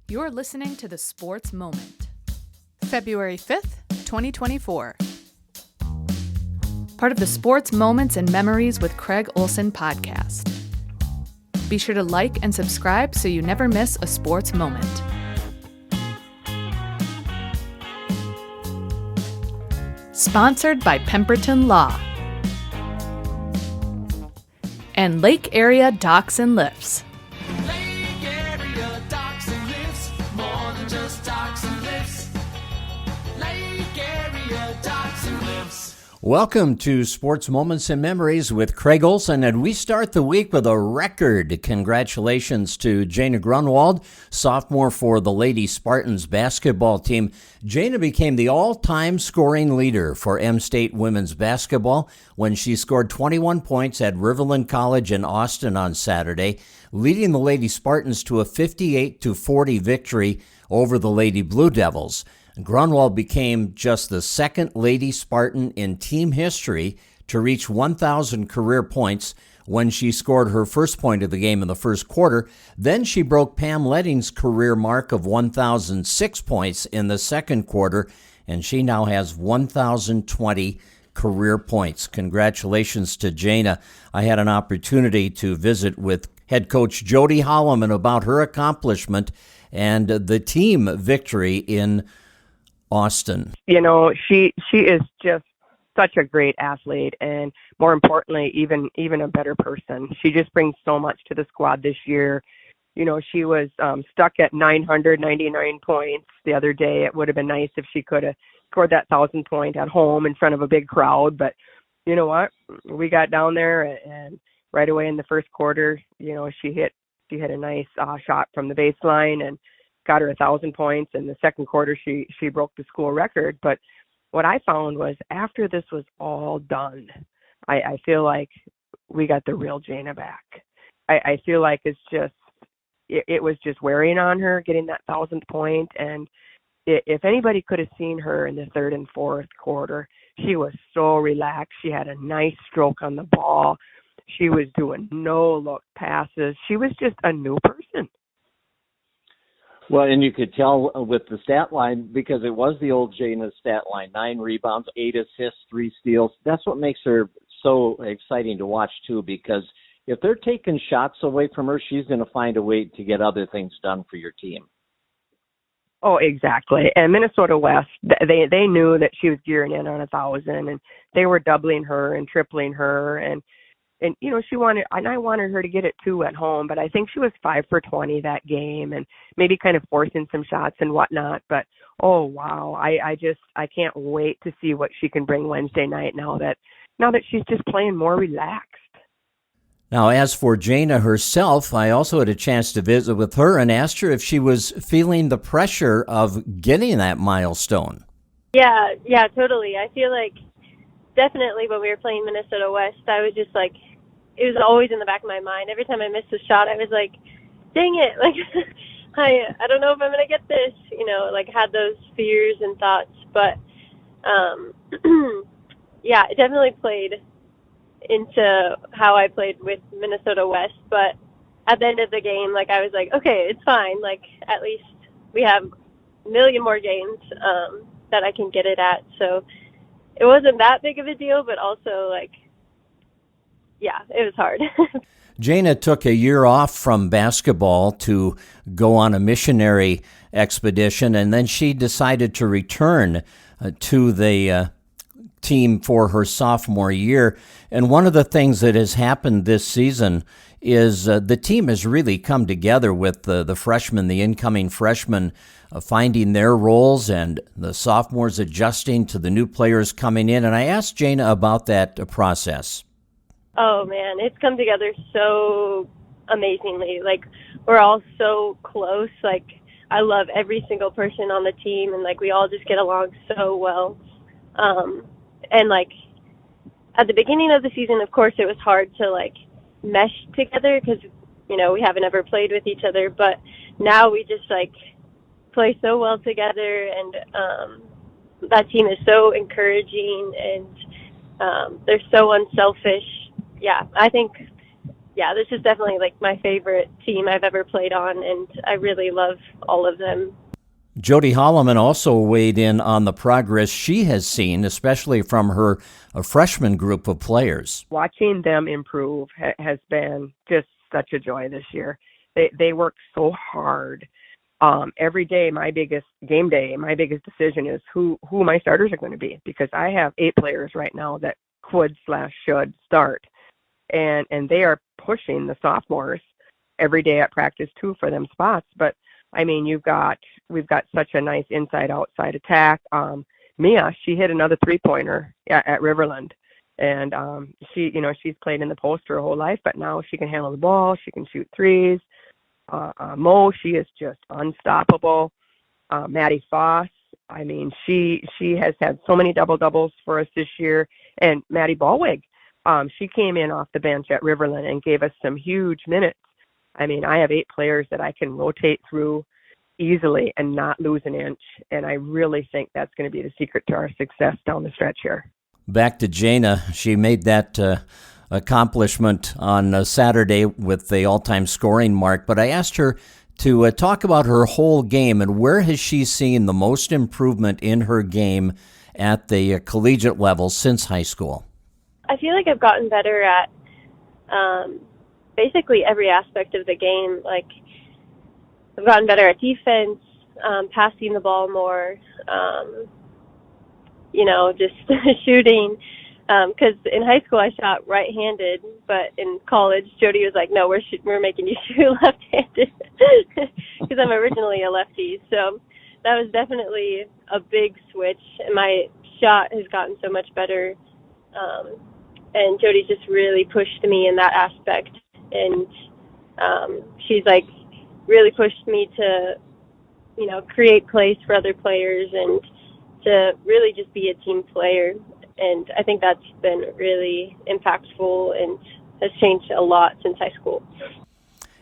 You're listening to The Sports Moment. February 5th, 2024. Part of the Sports Moments and Memories with Craig Olson podcast. Be sure to like and subscribe so you never miss a sports moment. Sponsored by Pemberton Law and Lake Area Docks and Lifts. Lake Area Docks and Lifts, more than just docks and lifts. Lake Area Docks and Lifts. Welcome to Sports Moments and Memories with Craig Olson, and we start the week with a record. Congratulations to Jayna Gronewold, sophomore for the Lady Spartans basketball team. Jayna became the all-time scoring leader for M-State women's basketball when she scored 21 points at Riverland College in Austin on Saturday, leading the Lady Spartans to a 58-40 victory over the Lady Blue Devils. Gronewold became just the second Lady Spartan in team history to reach 1,000 career points when she scored her first point of the game in the first quarter. Then she broke Pam Letting's career mark of 1,006 points in the second quarter, and she now has 1,020 career points. Congratulations to Jayna. I had an opportunity to visit with head coach Jodi Holleman about her accomplishment and the team victory in Austin. You know, she is just such a great athlete, and more importantly, even a better person. She just brings so much to the squad this year. You know, she was stuck at 999 points the other day. It would have been nice if she could have scored that 1,000 point at home in front of a big crowd, but you know what? We got down there, and right away in the first quarter, you know, she hit a nice shot from the baseline and got her 1,000 points. In the second quarter, she broke the school record. But what I found was after this was all done, I feel like we got the real Jayna back. I feel like it was just wearing on her getting that 1,000th point. And if anybody could have seen her in the third and fourth quarter, she was so relaxed. She had a nice stroke on the ball. She was doing no-look passes. She was just a new person. Well, and you could tell with the stat line, because it was the old Jayna stat line, 9 rebounds, 8 assists, 3 steals. That's what makes her so exciting to watch, too, because if they're taking shots away from her, she's going to find a way to get other things done for your team. Oh, exactly. And Minnesota West, they knew that she was gearing in on 1,000, and they were doubling her and tripling her, and you know, I wanted her to get it too at home, but I think she was 5 for 20 that game and maybe kind of forcing some shots and whatnot. But, oh, wow, I can't wait to see what she can bring Wednesday night now that she's just playing more relaxed. Now, as for Jayna herself, I also had a chance to visit with her and asked her if she was feeling the pressure of getting that milestone. Yeah, totally. I feel like definitely when we were playing Minnesota West, I was just like, it was always in the back of my mind. Every time I missed a shot, I was like, dang it, like, I don't know if I'm going to get this, you know, like had those fears and thoughts. But, yeah, it definitely played into how I played with Minnesota West. But at the end of the game, like, I was like, okay, it's fine. Like, at least we have a million more games that I can get it at. So it wasn't that big of a deal, but also, like, yeah, it was hard. Jayna took a year off from basketball to go on a missionary expedition, and then she decided to return to the team for her sophomore year. And one of the things that has happened this season is the team has really come together with the freshmen, the incoming freshmen, finding their roles and the sophomores adjusting to the new players coming in. And I asked Jayna about that process. Oh, man, it's come together so amazingly. Like, we're all so close. Like, I love every single person on the team, and, like, we all just get along so well. And, like, at the beginning of the season, of course, it was hard to, like, mesh together because, you know, we haven't ever played with each other. But now we just, like, play so well together, and that team is so encouraging, and they're so unselfish. Yeah, I think yeah, this is definitely like my favorite team I've ever played on, and I really love all of them. Jodi Holleman also weighed in on the progress she has seen, especially from her freshman group of players. Watching them improve has been just such a joy this year. They work so hard. Every day, my biggest decision is who my starters are going to be, because I have 8 players right now that could/should start, and they are pushing the sophomores every day at practice too for them spots. But I mean, we've got such a nice inside-outside attack. Mia, she hit another 3-pointer at Riverland, and she's played in the post her whole life, but now she can handle the ball. She can shoot threes. Mo, she is just unstoppable. Maddie Foss, I mean, she has had so many double-doubles for us this year. And Maddie Ballwig, she came in off the bench at Riverland and gave us some huge minutes. I mean, I have 8 players that I can rotate through easily and not lose an inch, and I really think that's going to be the secret to our success down the stretch here. Back to Jayna, she made that accomplishment on Saturday with the all-time scoring mark, but I asked her to talk about her whole game and where has she seen the most improvement in her game at the collegiate level since high school? I feel like I've gotten better at basically every aspect of the game. Like, I've gotten better at defense, passing the ball more, just shooting. Because in high school I shot right-handed, but in college Jodi was like, "No, we're making you shoot left-handed," because I'm originally a lefty. So that was definitely a big switch, and my shot has gotten so much better. And Jodi just really pushed me in that aspect, and she's like really pushed me to, create plays for other players and to really just be a team player. And I think that's been really impactful and has changed a lot since high school.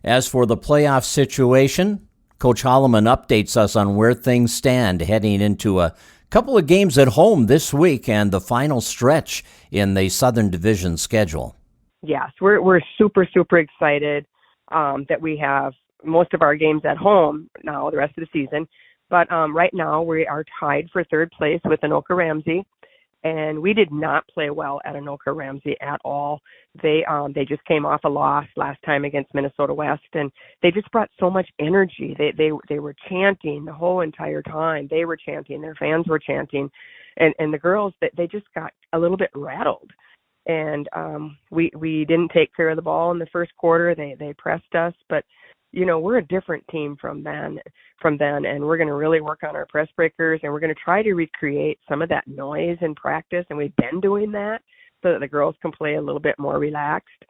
As for the playoff situation, Coach Holleman updates us on where things stand heading into a couple of games at home this week and the final stretch in the Southern Division schedule. Yes, we're super, super excited that we have most of our games at home now the rest of the season. But right now we are tied for 3rd place with Anoka Ramsey. And we did not play well at Anoka Ramsey at all. They just came off a loss last time against Minnesota West, and they just brought so much energy. They were chanting the whole entire time. They were chanting. Their fans were chanting, and the girls they just got a little bit rattled. And we didn't take care of the ball in the first quarter. They pressed us, but we're a different team from then, and we're going to really work on our press breakers, and we're going to try to recreate some of that noise in practice, and we've been doing that so that the girls can play a little bit more relaxed.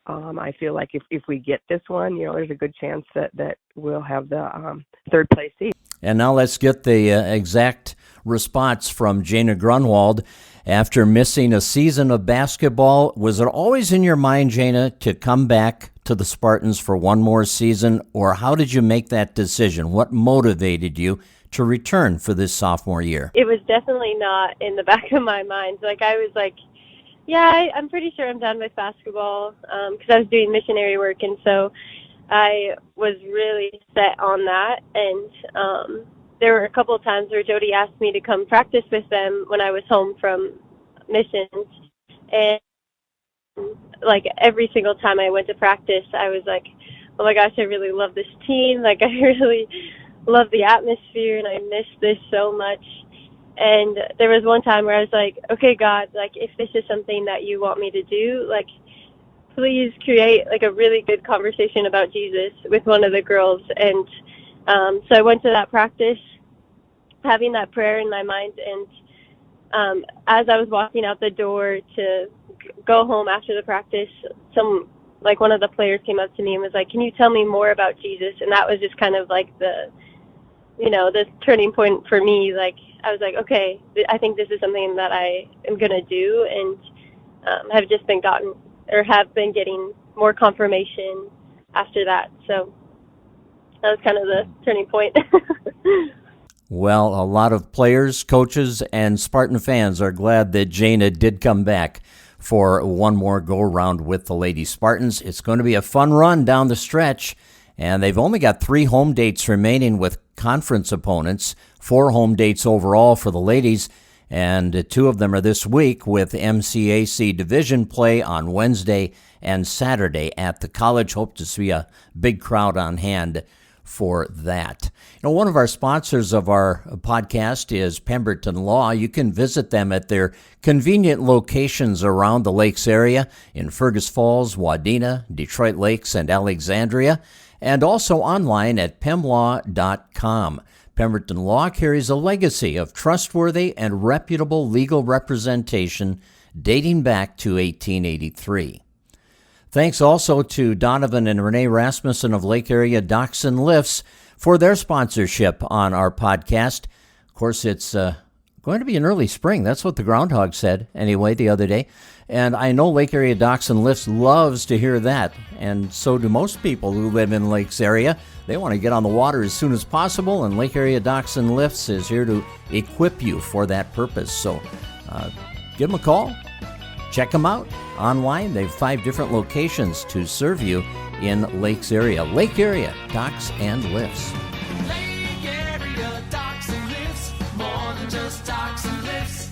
I feel like if we get this one, there's a good chance that we'll have the 3rd place seed. And now let's get the exact response from Jayna Gronewold. After missing a season of basketball, was it always in your mind, Jayna, to come back to the Spartans for one more season, or how did you make that decision? What motivated you to return for this sophomore year? It was definitely not in the back of my mind. Like, I was like, yeah, I'm pretty sure I'm done with basketball, because I was doing missionary work, and so I was really set on that. And there were a couple of times where Jodi asked me to come practice with them when I was home from missions, and like every single time I went to practice, I was like, oh my gosh, I really love this team. Like, I really love the atmosphere, and I miss this so much. And there was one time where I was like, okay, God, like, if this is something that you want me to do, like, please create like a really good conversation about Jesus with one of the girls. And so I went to that practice having that prayer in my mind, and as I was walking out the door to go home after the practice, one of the players came up to me and was like, "Can you tell me more about Jesus?" And that was just kind of like the turning point for me. Like, I was like, okay, I think this is something that I am going to do, and have been getting more confirmation after that. So that was kind of the turning point. Well, a lot of players, coaches, and Spartan fans are glad that Jayna did come back for one more go-around with the Lady Spartans. It's going to be a fun run down the stretch, and they've only got 3 home dates remaining with conference opponents, 4 home dates overall for the ladies, and 2 of them are this week with MCAC division play on Wednesday and Saturday at the college. Hope to see a big crowd on hand for that. One of our sponsors of our podcast is Pemberton Law. You can visit them at their convenient locations around the Lakes area in Fergus Falls, Wadena, Detroit Lakes, and Alexandria, and also online at pemlaw.com. Pemberton Law carries a legacy of trustworthy and reputable legal representation dating back to 1883. Thanks also to Donovan and Renee Rasmussen of Lake Area Docks and Lifts for their sponsorship on our podcast. Of course, it's going to be an early spring. That's what the groundhog said anyway the other day. And I know Lake Area Docks and Lifts loves to hear that, and so do most people who live in Lakes area. They want to get on the water as soon as possible, and Lake Area Docks and Lifts is here to equip you for that purpose. So give them a call. Check them out online. They have 5 different locations to serve you in Lakes area. Lake Area Docks and Lifts. Lake area docks and lifts, more than just docks and lifts.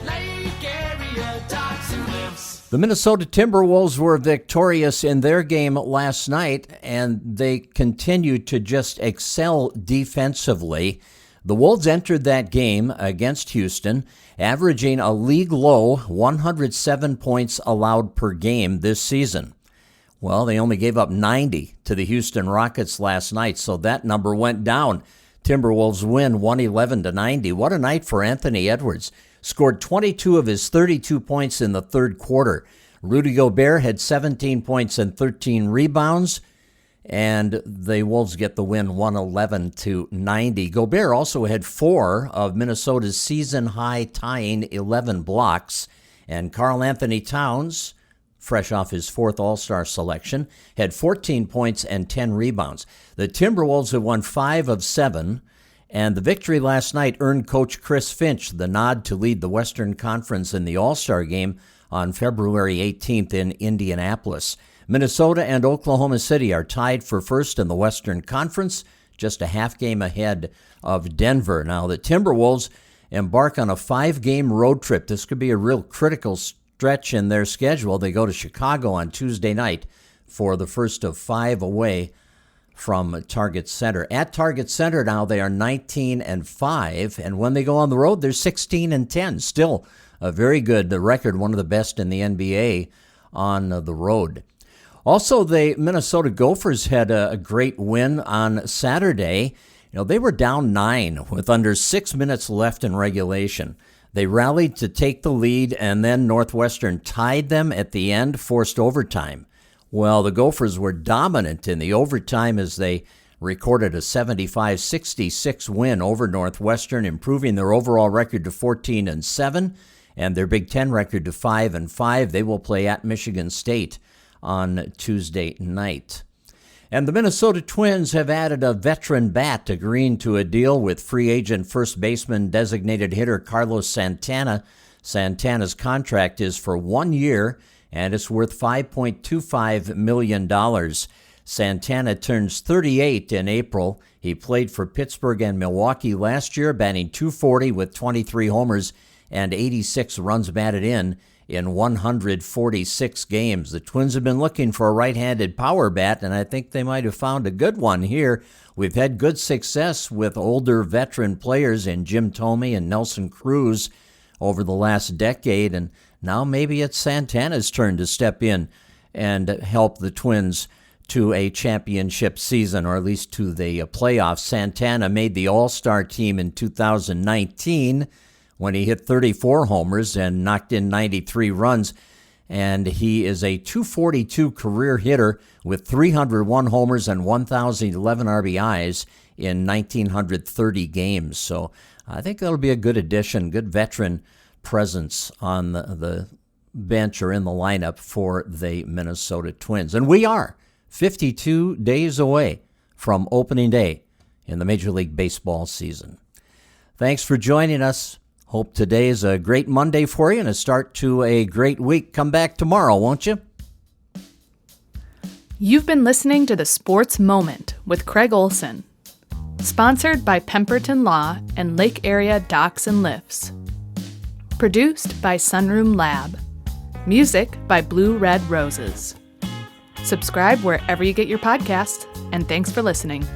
Lake area docks and lifts. The Minnesota Timberwolves were victorious in their game last night, and they continue to just excel defensively. The Wolves entered that game against Houston, averaging a league-low 107 points allowed per game this season. Well, they only gave up 90 to the Houston Rockets last night, so that number went down. Timberwolves win 111-90. What a night for Anthony Edwards. Scored 22 of his 32 points in the third quarter. Rudy Gobert had 17 points and 13 rebounds, and the Wolves get the win 111-90. Gobert also had 4 of Minnesota's season-high tying 11 blocks, and Karl Anthony Towns, fresh off his 4th All-Star selection, had 14 points and 10 rebounds. The Timberwolves have won 5 of 7, and the victory last night earned Coach Chris Finch the nod to lead the Western Conference in the All-Star game on February 18th in Indianapolis. Minnesota and Oklahoma City are tied for first in the Western Conference, just a half game ahead of Denver. Now, the Timberwolves embark on a 5-game road trip. This could be a real critical stretch in their schedule. They go to Chicago on Tuesday night for the first of 5 away from Target Center. At Target Center now, they are 19-5, and when they go on the road, they're 16-10. Still a very good record, one of the best in the NBA on the road. Also, the Minnesota Gophers had a great win on Saturday. They were down 9 with under 6 minutes left in regulation. They rallied to take the lead, and then Northwestern tied them at the end, forced overtime. Well, the Gophers were dominant in the overtime as they recorded a 75-66 win over Northwestern, improving their overall record to 14-7 and their Big Ten record to 5-5. They will play at Michigan State on Tuesday night. And the Minnesota Twins have added a veteran bat, agreeing to a deal with free agent first baseman designated hitter Carlos Santana. Santana's contract is for 1 year, and it's worth $5.25 million. Santana turns 38 in April. He played for Pittsburgh and Milwaukee last year, batting .240 with 23 homers and 86 runs batted in 146 games. The Twins have been looking for a right-handed power bat, and I think they might have found a good one here. We've had good success with older veteran players in Jim Thome and Nelson Cruz over the last decade, and now maybe it's Santana's turn to step in and help the Twins to a championship season, or at least to the playoffs. Santana made the All-Star team in 2019 when he hit 34 homers and knocked in 93 runs, and he is a .242 career hitter with 301 homers and 1,011 RBIs in 1,930 games. So I think that'll be a good addition, good veteran presence on the bench or in the lineup for the Minnesota Twins. And we are 52 days away from opening day in the Major League Baseball season. Thanks for joining us. Hope today's a great Monday for you and a start to a great week. Come back tomorrow, won't you? You've been listening to The Sports Moment with Craig Olson. Sponsored by Pemberton Law and Lake Area Docks and Lifts. Produced by Sunroom Lab. Music by Blue Red Roses. Subscribe wherever you get your podcasts, and thanks for listening.